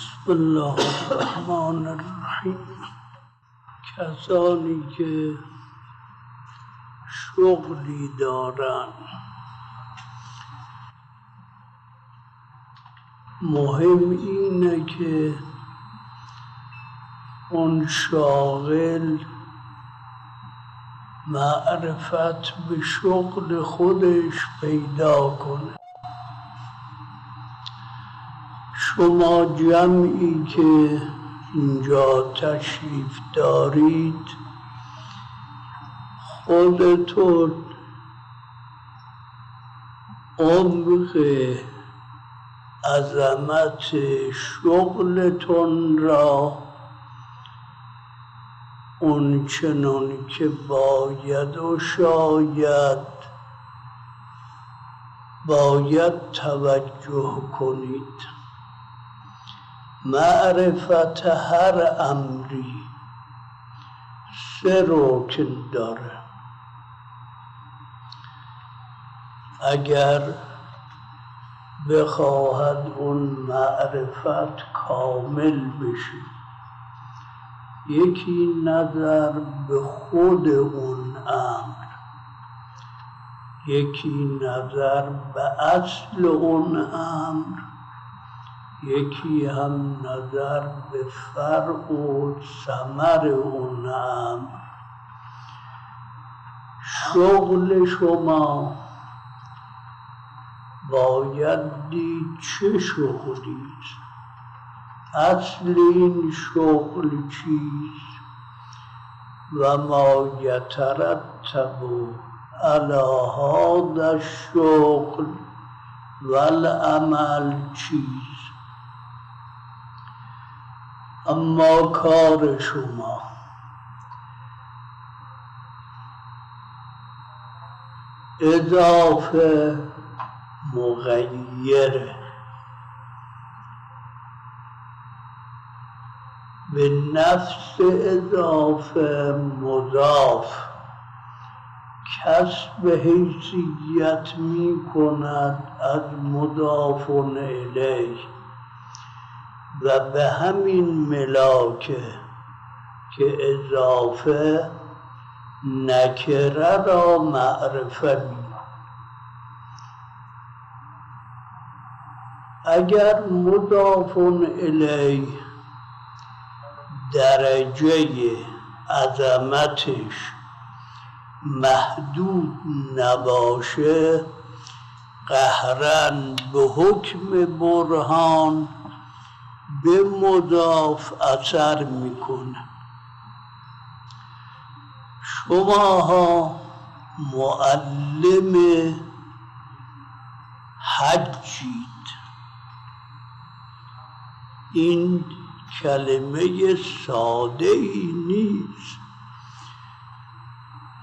بسم الله الرحمن الرحیم. کسانی که شغلی دارن مهم اینه که اون شاغل معرفت به شغل خودش پیدا کنه. شما جمعی که اینجا تشریف دارید خودتون عمق عظمت شغلتون را اون چنان که باید و باید توجه کنید. معرفت هر امری 3 رکن داره. اگر بخواهد اون معرفت کامل بشه، یکی نظر به خود اون امر، یکی نظر به اصل اون امر، یکی هم نظر به فرع و ثمر اون امر. شغل شما باید دید چه شغلیست، اصل این شغل چیست و ما یترتب علی هذا الشغل و العمل چیست. اما کار شما اضافه مغیره، به نفس اضافه مضاف، کسب حیثیت می کند از مضاف الیه و به همین ملاکه که اضافه نکره را معرفه می. اگر مضاف الیه درجه عظمتش محدود نباشه، قهرن به حکم برهان به مضاف اثر میکنه. شماها معلم حجید. این کلمه ساده ای نیست.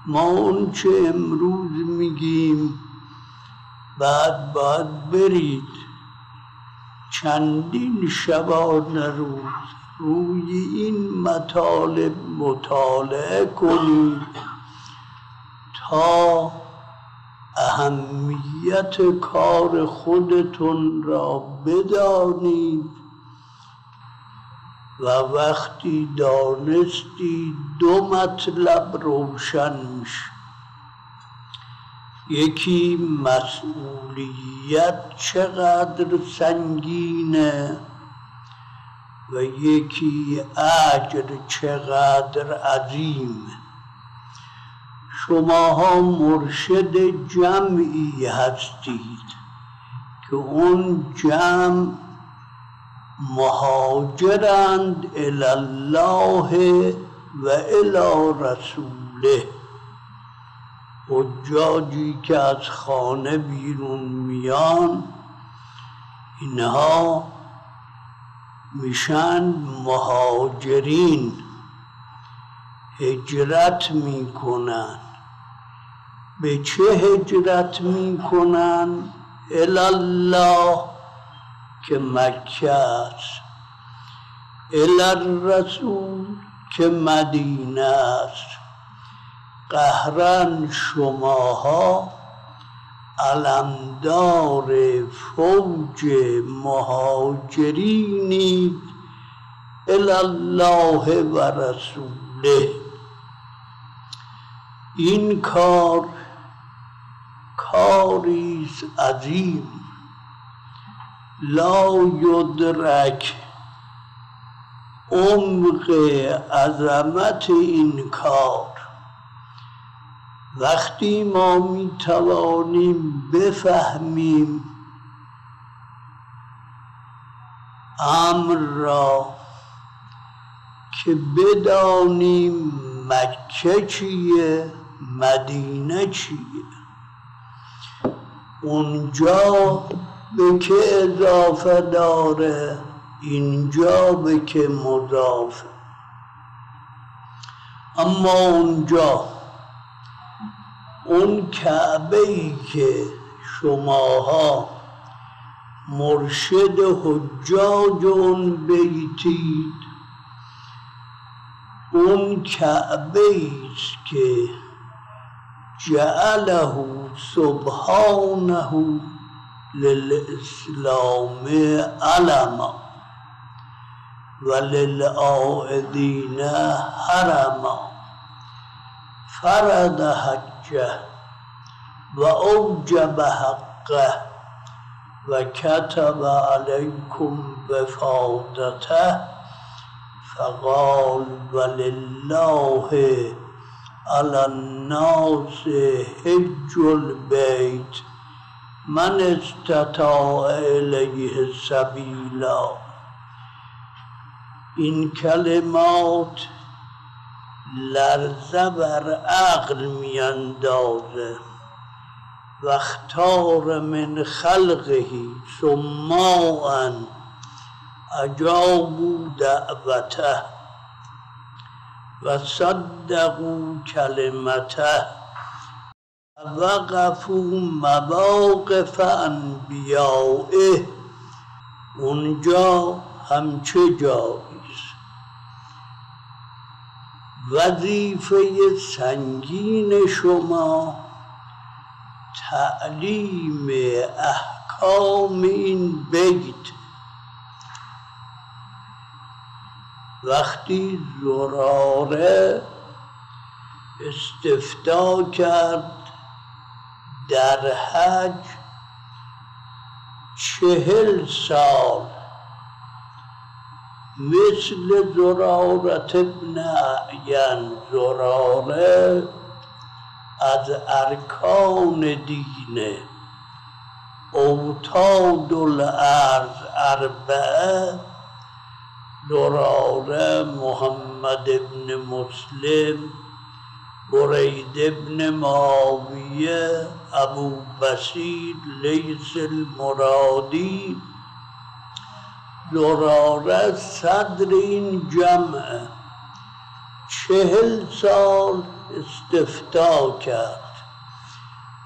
ما اون چه امروز میگیم بعد باید برید چندین شبانه روی این مطالب مطالعه کنید تا اهمیت کار خودتون را بدانید و وقتی دانستی 2 مطلب روشن میشه. یکی مسئولیت چقدر سنگینه و یکی اجر چقدر عظیم. شماها مرشد جمعی هستید که اون جمع مهاجرند الی الله و الی رسوله. حجاجی که از خانه بیرون میان اینها میشن مهاجرین، هجرت میکنن. به چه هجرت میکنن؟ الی الله که مکه است، الی الرسول که مدینه است. قهرن شماها علمدار فوج مهاجرینید الی الله و رسوله. این کار کاریست عظیم، لا یدرک عمق عظمت این کار. وقتی ما می توانیم بفهمیم امر را که بدانیم مکه چیه مدینه چیه، اونجا به که اضافه داره اینجا به که مضافه. اما اونجا اون کعبه‌ای که شماها مرشد حجاج اون بیتید، اون کعبه‌ایست که جعله سبحانه للاسلام علما و للعائدین حرما، فرض حجه و اوجب حقه و کتب علیکم وفادته، فقال ولله علی الناس حج البیت من استطاع الیه سبیلا. این کلمات لرزه بر عقل میاندازه. و اختار من خلقه سماعا اجابوا دعوته و صدقوا کلمته وقفوا مواقف انبیائه. اونجا همچه جاییست. وظیفه سنگین شما تعلیم احکام این بیت. وقتی زراره استفتا کرد در حج 40 سال مثل زرارت ابن اعین، زراره از ارکان دینه، اوتاد الارض اربعه، زراره محمد ابن مسلم، برید ابن معاویه، ابو بصیر لیث المرادی. زراره صدر این جمع 40 سال استفتا کرد.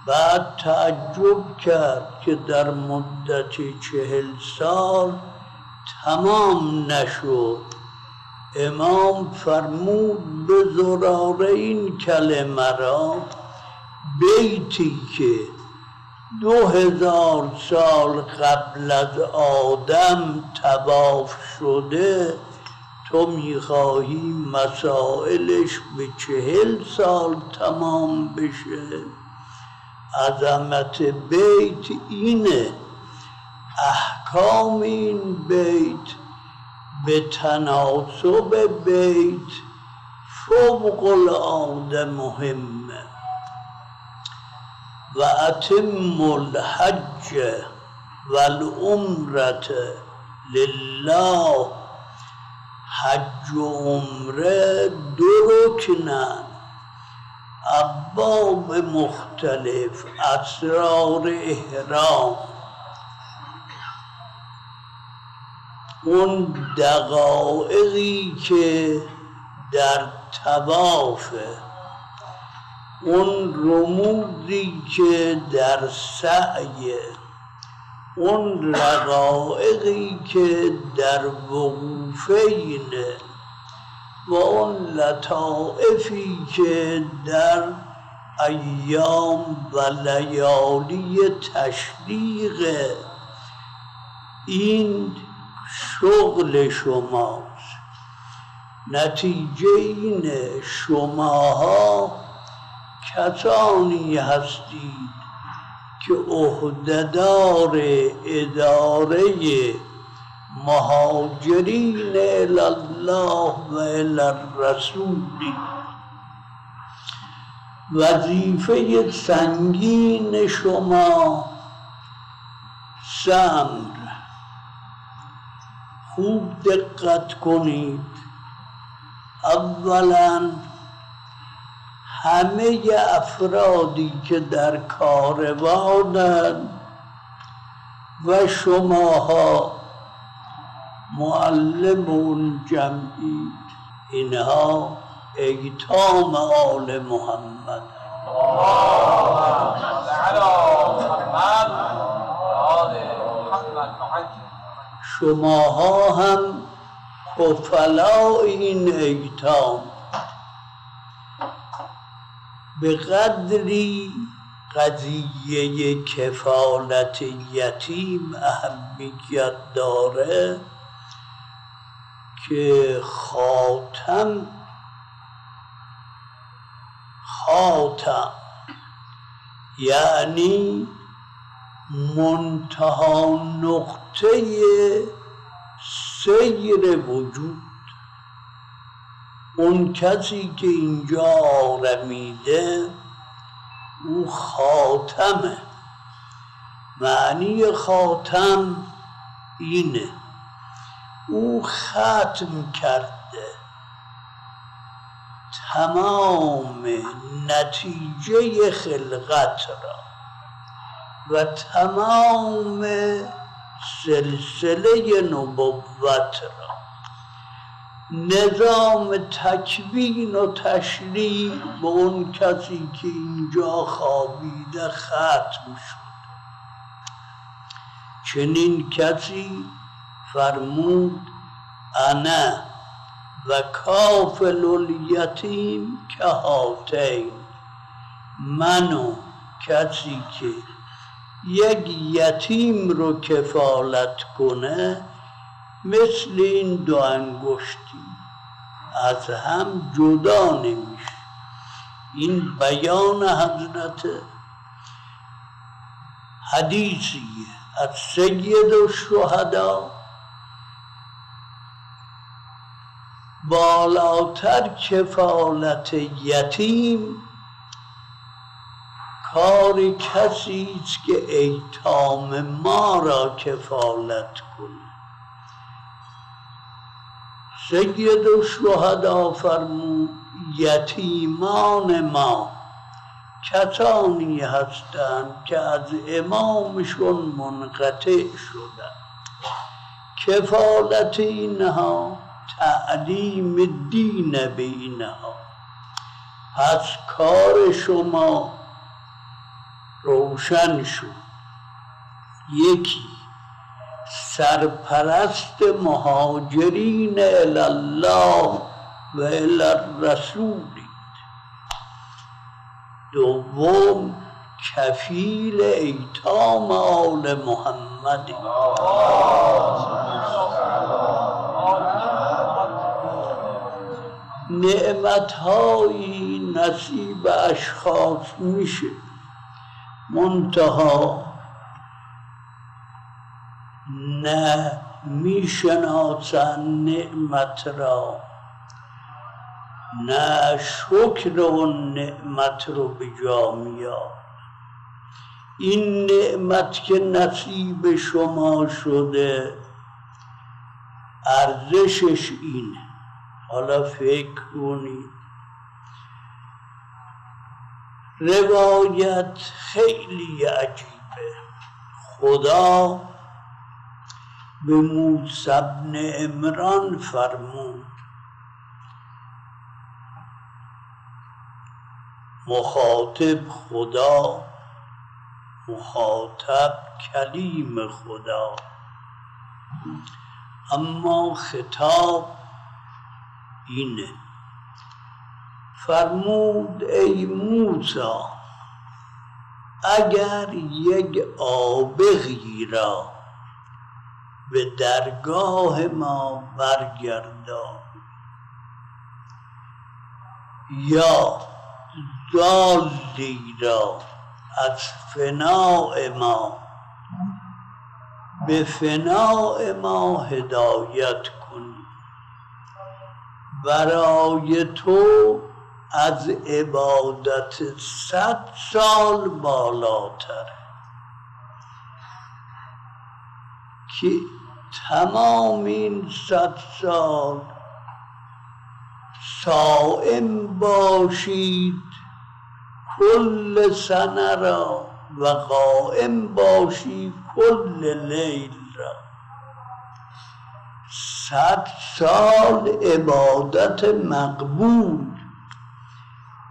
بعد تعجب کرد که در مدت 40 سال تمام نشد. امام فرمود به زراره این کلمه را، بیتی که 2000 سال قبل از آدم طواف شده، تو میخواهی مسائلش به 40 سال تمام بشه. عظمت بیت اینه، احکام این بیت به تناسب بیت فوق العاده مهمه. و اتم الحج والعمرة لله. حج و عمره 2 رکنن، ابواب مختلف، اسرار احرام، اون دقایقی که در طوافه، اون رموزی که در سعیه، اون رقایقی که در وقوفینه و اون لطائفی که در ایام و لیالی تشریق این شغل شماست. نتیجه اینه شماها کسانی هستید که عهدهدار اداره مهاجرین الی الله و الی الرسول. وظیفه سنگین شما امر. خوب دقت کنید. اولا همه افرادی که در کاروانند و شماها معلم اون جمعید، اینها ایتام آل محمد. شماها هم کفلاء این ایتام. به قدری قضیه کفالت یتیم اهمیت داره که خاتم یعنی منتها نقطه سیر وجود، اون کسی که اینجا آرمیده او خاتمه. معنی خاتم اینه او ختم کرده تمام نتیجه خلقت را و تمام سلسله نبوت را. نظام تکوین و تشریع به اون کسی که اینجا خوابیده ختم شد. چنین کسی فرمود انا و کافل الیتیم که هاتین، من و کسی که یک یتیم رو کفالت کنه مثل این دو انگشتی از هم جدا نمیشه. این بیان حضرت حدیثیه از سید الشهدا. بالاتر کفالت یتیم کار کسی است که ایتام ما را کفالت کنه. سید الشهدا فرمود یتیمان ما کسانی هستند که از امامشون منقطع شدند. کفالت اینها تعلیم دین به اینها. پس کار شما روشن شد. یکی سرپرست مهاجرین الی الله و الی الرسول. دوم کفیل ایتام آل محمد. نعمتهایی نصیب اشخاص میشه، منتها نه میشناسن نعمت را، نه شکر اون نعمت رو به جا میارن. این نعمت که نصیب شما شده ارزشش اینه. حالا فکر کنید، روایت خیلی عجیبه. خدا به موسی بن عمران فرمود، مخاطب خدا، مخاطب کلیم خدا، اما خطاب اینه. فرمود ای موسی اگر یک آبغی را به درگاه ما برگردان یا ضالی را از فناء ما به فناء ما هدایت کنی برای تو از عبادت 100 سال بالاتر که تمام این 100 سال صائم باشید کل سنه را و قائم باشی کل لیل را 100 سال عبادت مقبول.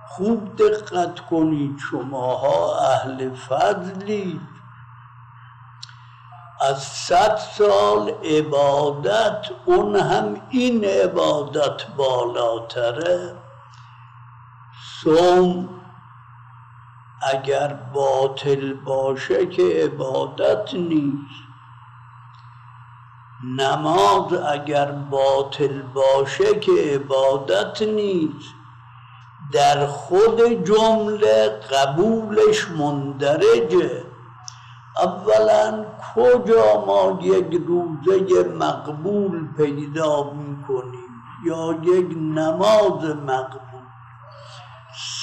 خوب دقت کنید شماها اهل فضلید، از 100 سال عبادت اون هم این عبادت بالاتره. صوم اگر باطل باشه که عبادت نیست، نماز اگر باطل باشه که عبادت نیست، در خود جمله قبولش مندرجه. اولا کجا ما یک روزه مقبول پیدا میکنیم یا یک نماز مقبول؟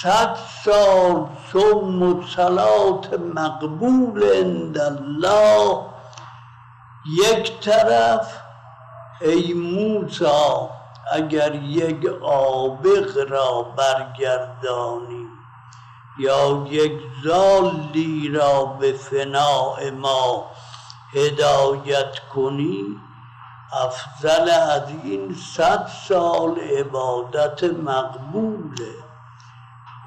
100 سال صوم و صلات مقبول عند الله یک طرف. ای موسی اگر یک آبغ را برگردانی یا یک ضالی را به فناء ما هدایت کنی، افضل از این 100 سال عبادت مقبوله.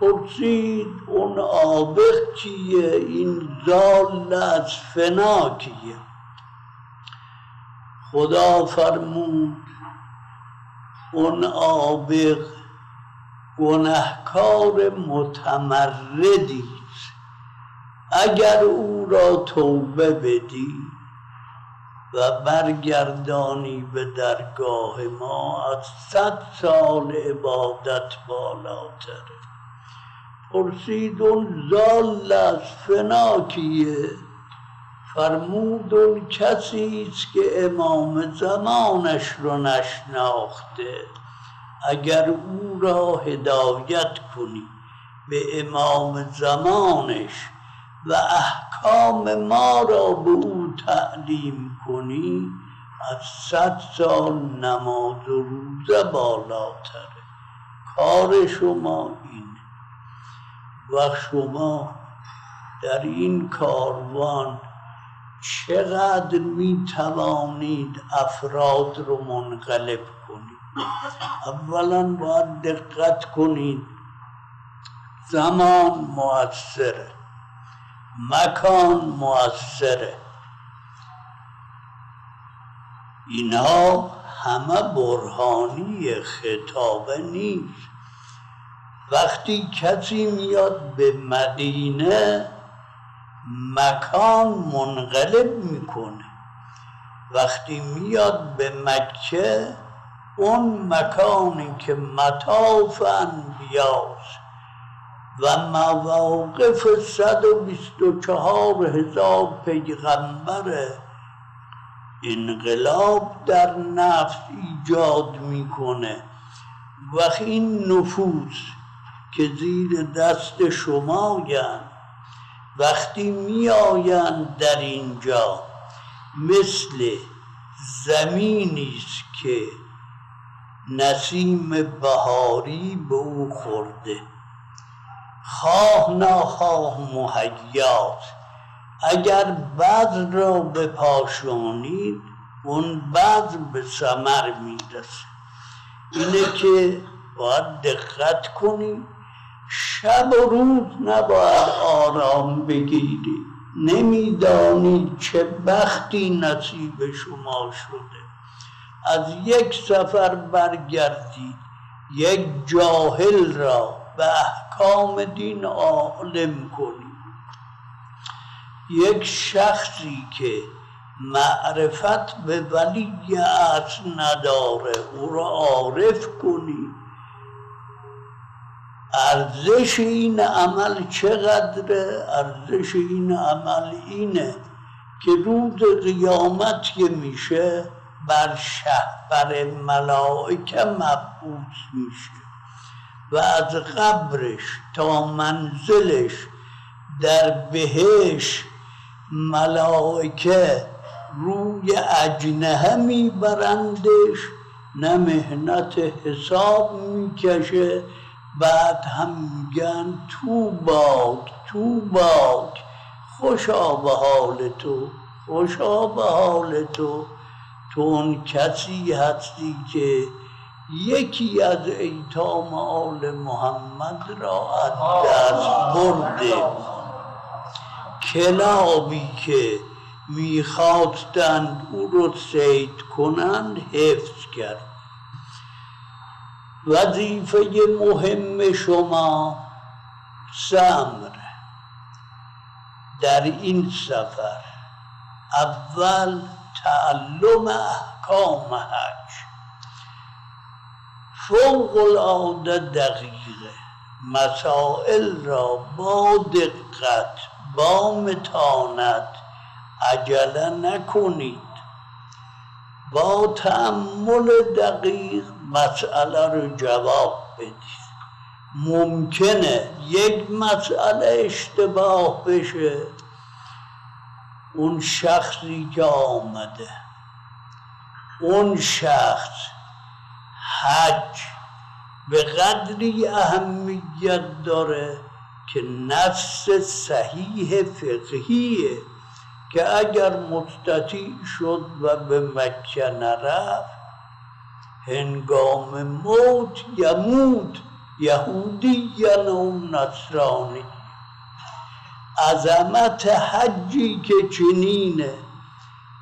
پرسید اون آبغ کیه؟ این ضال از فنا کیه؟ خدا فرمود اون آبغ گنهکار متمردی است، اگر او را توبه بدی و برگردانی به درگاه ما از 100 سال عبادت بالاتره. پرسید اون ضال از فنا کیه؟ فرمود اون کسی است که امام زمانش رو نشناخته. اگر او را هدایت کنی به امام زمانش و احکام ما را به او تعلیم کنی، از 100 سال نماز و روزه بالاتره. کار شما اینه و شما در این کاروان چقدر می توانید افراد رو منقلب کنید. اولا باید دقت کنید زمان مؤثره، مکان مؤثره. اینها همه برهانی خطابه نیست. وقتی کسی میاد به مدینه مکان منقلب میکنه، وقتی میاد به مکه اون مکانی که مطاف انبیاست و مواقف 124,000 پیغمبر انقلاب در نفس ایجاد میکنه. وقتی این نفوس که زیر دست شمایند وقتی میآیند در اینجا مثل زمینی است که نسیم بهاری به او خورده، خواه ناخواه مهیاست. اگر بذر را بپاشانید اون بذر به ثمر میرسه. اینه که باید دقت کنید، شب و روز نباید آرام بگیرید. نمیدانید چه بختی نصیب شما شده. از یک سفر برگردید یک جاهل را به احکام دین عالم کنی، یک شخصی که معرفت به ولی اصل نداره او را عارف کنی. ارزش این عمل چقدره؟ ارزش این عمل اینه که روز قیامت که میشه بر شهپر ملائکه مبعوث میشه و از قبرش تا منزلش در بهشت ملائکه روی اجنحه میبرندش، نه مهنت حساب میکشه. بعد هم میگن توباک توباک، خوشا به حال تو، خوشا به حال تو. تو اون کسی هستی که یکی از ایتام آل محمد را از دست برده. کلابی که میخواستند او رو صید کنند حفظ کرد. وظیفه مهم شما امر در این سفر: اول تعلم احکام حج، فوق العاده دقیقه. مسائل را با دقت، با متانت، عجله نکنید. با تأمل دقیق مسئله رو جواب بدید. ممکنه یک مسئله اشتباه بشه. اون شخصی که آمده، اون شخص حج به قدری اهمیت داره که نص صحیح فقهیه که اگر مستطیع شد و به مکه نرفت، هنگام موت یموت یهودی یا نصرانی. عظمت حجی که چنینه.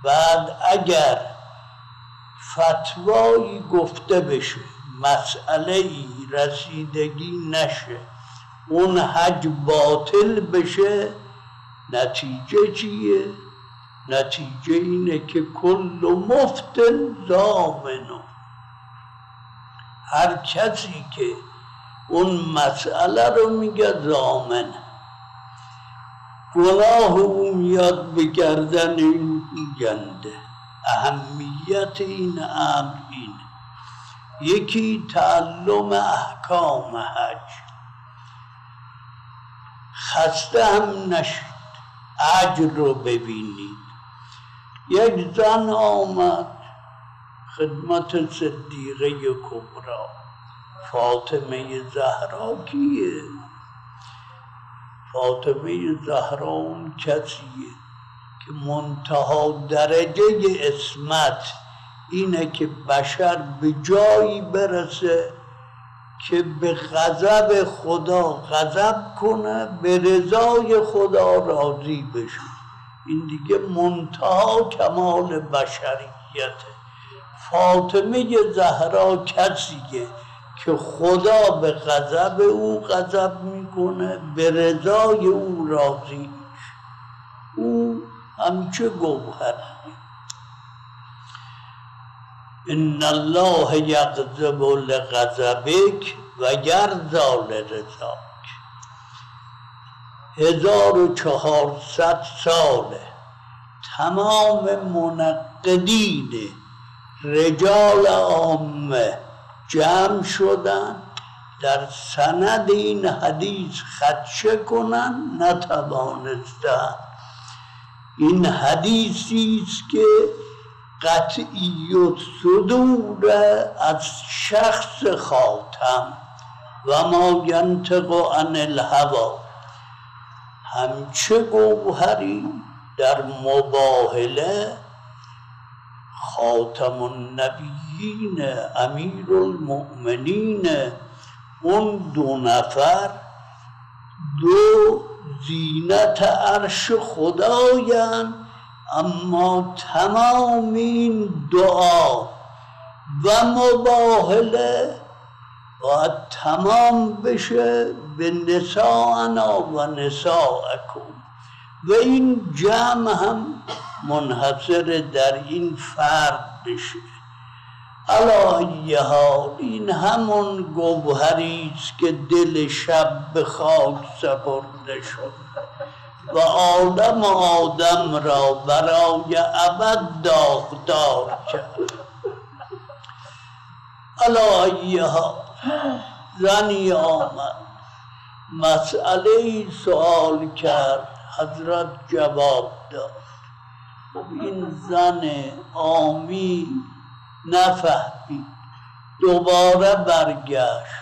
بعد اگر فتوایی گفته بشه، مسئله ای رسیدگی نشه، اون حج باطل بشه، نتیجه چیه؟ نتیجه اینه که کل مفتن ضامنه. هر کسی که اون مسئله رو میگه ضامنه. گناه او میاد به گردن این گنده. اهمیت این امر اینه. یکی تعلم احکام حج. خسته هم نشید، اجر رو ببینید. یک زن آمد خدمت صدیقه کبری. فاطمه زهرا کیه؟ فاطمه زهرا اون کسیه که منتها درجه عصمت اینه که بشر به جایی برسه که به غضب خدا غضب کنه، به رضای خدا راضی بشه. این دیگه منتها کمال بشریته. فاطمه زهرا کسیه که خدا به غضب او غضب میکنه، به رضای او راضی میشه. او همچه گوهر. ان الله یغضب لغضبک و یرضی لرضاک. 1400 ساله تمام منقدین رجال عامه جمع شدن در سند این حدیث خدشه کنن، نتوانستن. این حدیثی است که قطعی صدور از شخص خاتم و ما ینطق عن الهوی. همچه گوهری در مباهله خاتم النبیین امیر المؤمنین، اون 2 نفر 2 زینت عرش خدایند. اما تمام این دعا و مباهله باید تمام بشه به نساءنا و نساءکم و این جمع هم منحصر در این فرد بشه. علی ای حال این همون گوهریست که دل شب به خاک سپرده شد و آدم را برای ابد داغدار کرد. علی ای حال زنی آمد مسئله سوال کرد، حضرت جواب داد. این زن عامی نفهمید، دوباره برگشت،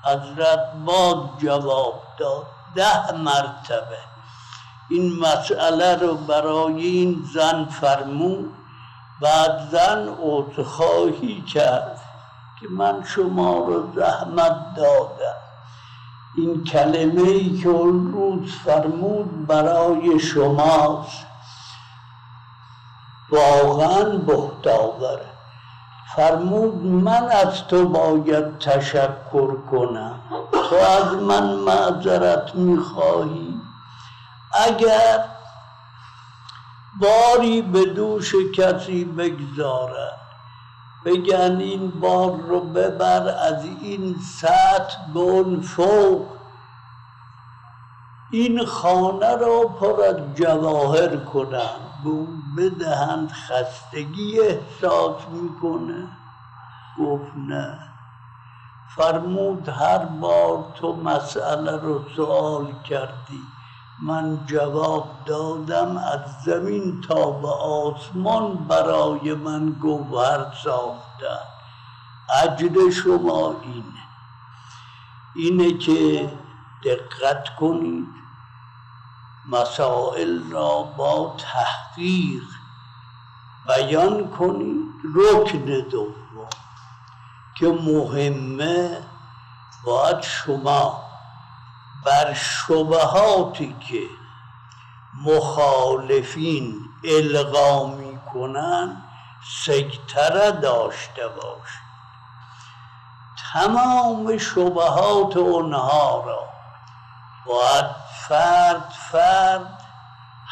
حضرت باز جواب داد 10 مرتبه. این مسئله رو برای این زن فرمود. بعد زن عذرخواهی کرد که من شما رو زحمت دادم، این کلمه ای که اون روز فرمود برای شماست، واقعا بهتاوره. فرمود من از تو باید تشکر کنم، تو از من معذرت میخواهی. اگر باری به دوش کسی بگذارد، بگن این بار رو ببر از این سطح به اون فوق، این خانه رو پر از جواهر کنن، به اون بدهند، خستگی احساس میکنه؟ گفت نه. فرمود هر بار تو مسئله رو سوال کردی من جواب دادم، از زمین تا به آسمان برای من گوهر ساختن. اجر شما اینه که دقت کنید، مسائل را با تحقیق بیان کنید. رکن دوم که مهمه، باید شما بر شبهاتی که مخالفین القا میکنن سیطره داشته باشید. تمام شبهات اونها را باید فرد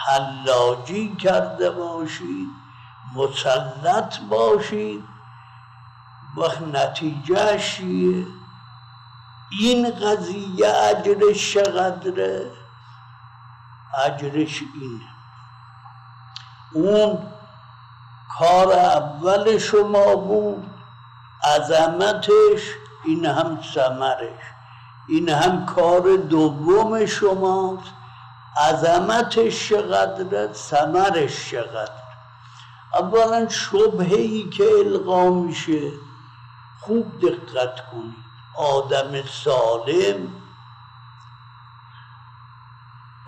حلاجی کرده باشید، مسلط باشید. وقت نتیجه چیه؟ این قضیه اجرش چقدره؟ اجرش اینه. اون کار اول شما بود، عظمتش، این هم ثمرش. این هم کار دوم شماست، عظمتش چقدره، ثمرش چقدره. اولا شبهه‌ای که القا میشه خوب دقت کنید. آدم سالم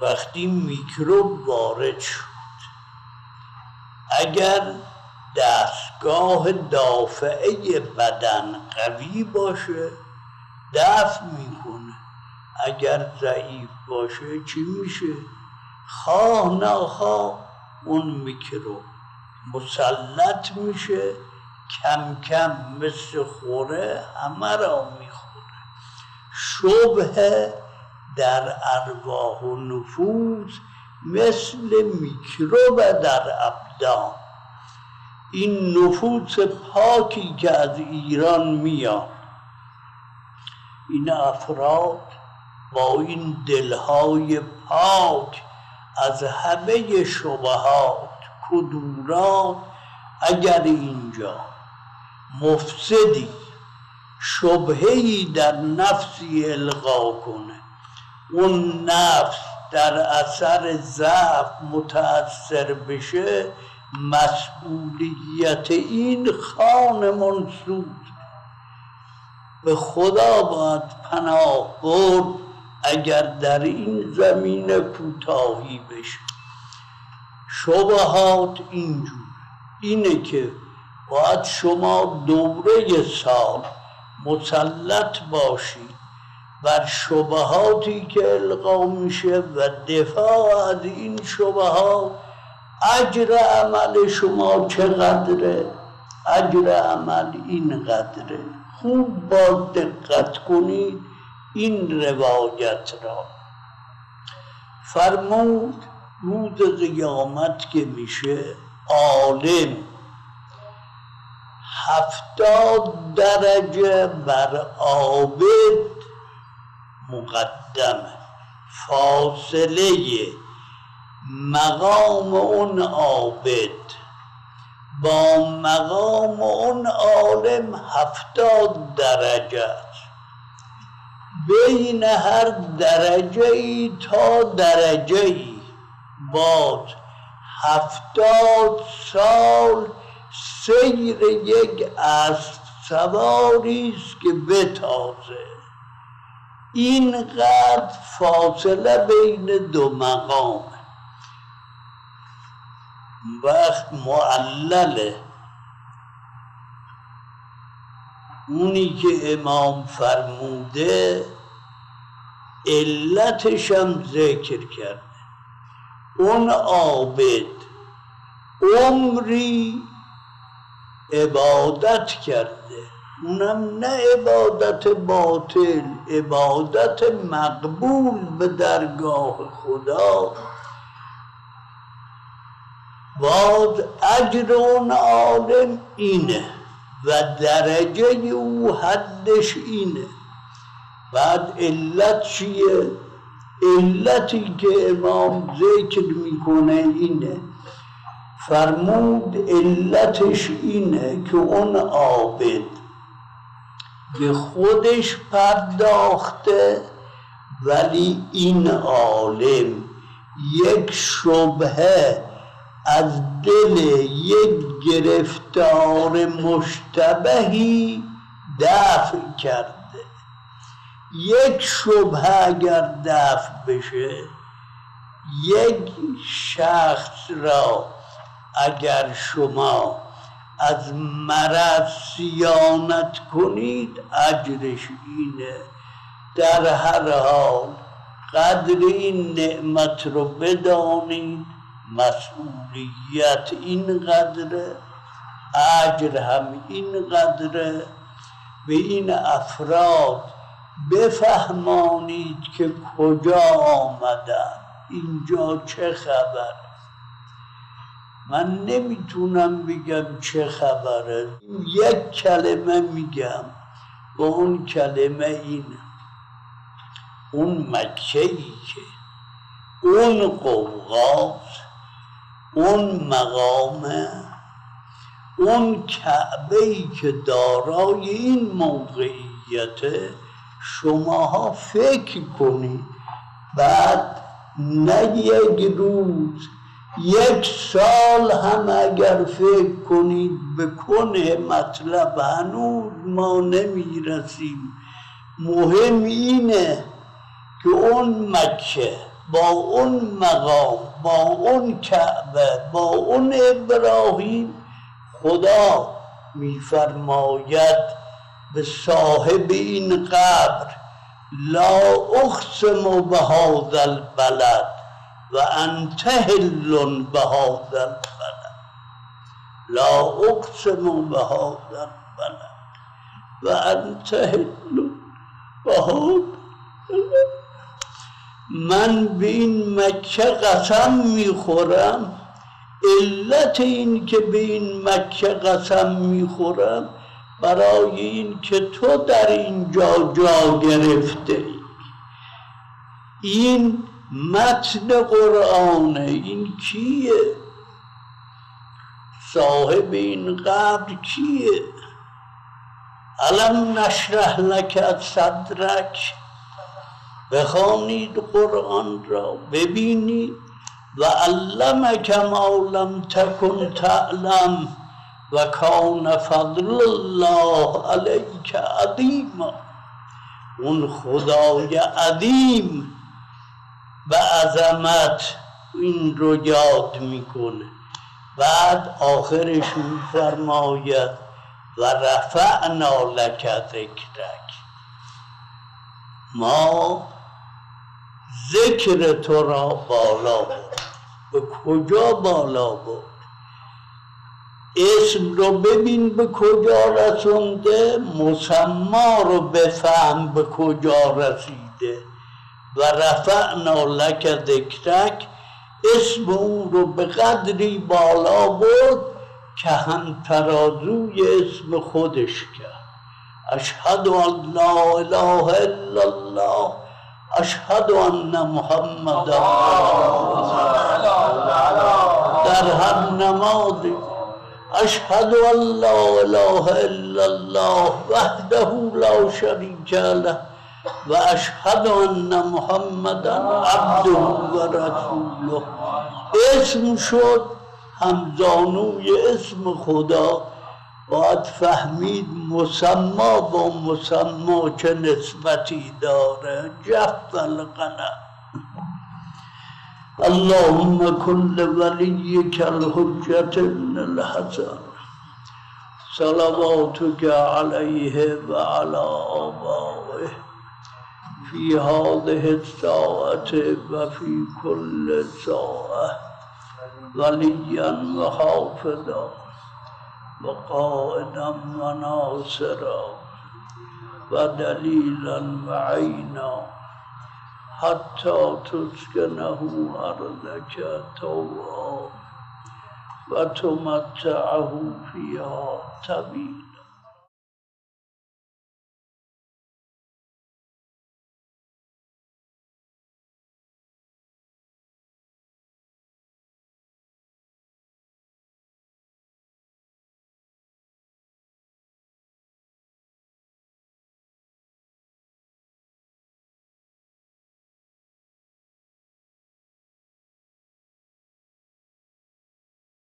وقتی میکروب وارد شد، اگر دستگاه دافعه بدن قوی باشه دفع میکنه، اگر ضعیف باشه چی میشه؟ خواه نخواه اون میکروب مسلط میشه، کم کم مثل خوره همه را میخوره. شبه در ارواح و نفوس مثل میکروب در ابدان. این نفوس پاکی که از ایران میاد، این افراد با این دلهای پاک از همه شبهات، کدورات، اگر اینجا مفسدی شبهه‌ای در نفسی القا کنه، اون نفس در اثر ضعف متأثر بشه، مسئولیت این خان منصور به خدا باید پناه برد اگر در این زمینه کوتاهی بشه. شبهات اینه که باید شما دوره سال مسلط باشید بر شبهاتی که القا میشه و دفاع از این شبهات. اجر عمل شما چقدره؟ اجر عمل اینقدره. خوب با دقت کنید این روایت را. فرمود روز قیامت که میشه عالم 70 درجه بر عابد مقدمه. فاصله مقام اون عابد با مقام اون عالم 70 درجه است. بین هر درجه ای تا درجه ای باز 70 سال سیر یک اسب سواری است که بتازه. اینقدر فاصله بین دو مقام. وقت معلله اونی که امام فرموده علتش هم ذکر کرده. اون عابد عمری عبادت کرده، اونم نه عبادت باطل، عبادت مقبول به درگاه خدا. باز اجر اون عالم اینه و درجه او حدش اینه. بعد علت چیه؟ علتی که امام ذکر میکنه اینه. فرمود علتش اینه که اون عابد به خودش پرداخته، ولی این عالم یک شبهه از دل یک گرفتار مشتبهی دفع کرده. یک شبهه اگر دفع بشه، یک شخص را اگر شما از مرض صیانت کنید اجرش اینه. در هر حال قدر این نعمت رو بدانید، مسئولیت این قدره، اجر هم این قدره. به این افراد بفهمانید که کجا آمدن، اینجا چه خبر. من نمیتونم بگم چه خبره، یک کلمه میگم و اون کلمه اینه: اون مکه‌ای که اون قوقاست، اون مقامه، اون کعبه‌ای که دارای این موقعیته، شماها فکر کنید بعد نه یک روز، یک سال هم اگر فکر کنید به کنه مطلب هنوز ما نمیرسیم. مهم اینه که اون مکه با اون مقام، با اون کعبه، با اون ابراهیم، خدا میفرماید به صاحب این قبر: لا اقسم بهذا البلد و انت حل بهذا البلد. لا اقسم بهذا البلد و انت حل بهذا البلد. من به این مکه قسم میخورم. علت این که به این مکه قسم میخورم برای این که تو در اینجا جا گرفته ای. این متن قرآنه. این کیه؟ صاحب این قبر کیه؟ الم نشرح لک صدرک. بخوانید قرآن را، ببینید: و علمک ما لم تکن تعلم و کان فضل الله علیک عظیما. اون خدای عظیم به عظمت این رو یاد میکنه. بعد آخرش میفرماید: و رفعنا لک ذکرک. ما ذکر تو را بالا برد. به کجا بالا برد؟ اسم رو ببین به کجا رسونده، مسما رو بفهم به کجا رسیده. و رفعنا لک ذکرک، اسم اون رو به قدری بالا برد که هم ترازوی اسم خودش کرد. اشهد ان لا اله الا الله، اشهد ان محمد رسول الله. در هر نمازی اشهد ان لا اله الا الله وحده لا شریک له و اشهد ان محمدا عبده و رسوله. اسم شد همزانوی اسم خدا. باید فهمید مسما با مسما چه نسبتی داره. جف القلم. اللهم كل وليك الحجة بن الحسن صلواتك عليه وعلى آبائه في هذه الساعة وفي كل ساعة وليا وحافظا وقائدا وناصرا ودليلا وعينا حتى تسكنه أرضك طوعا وتمتعه فيها طويلا.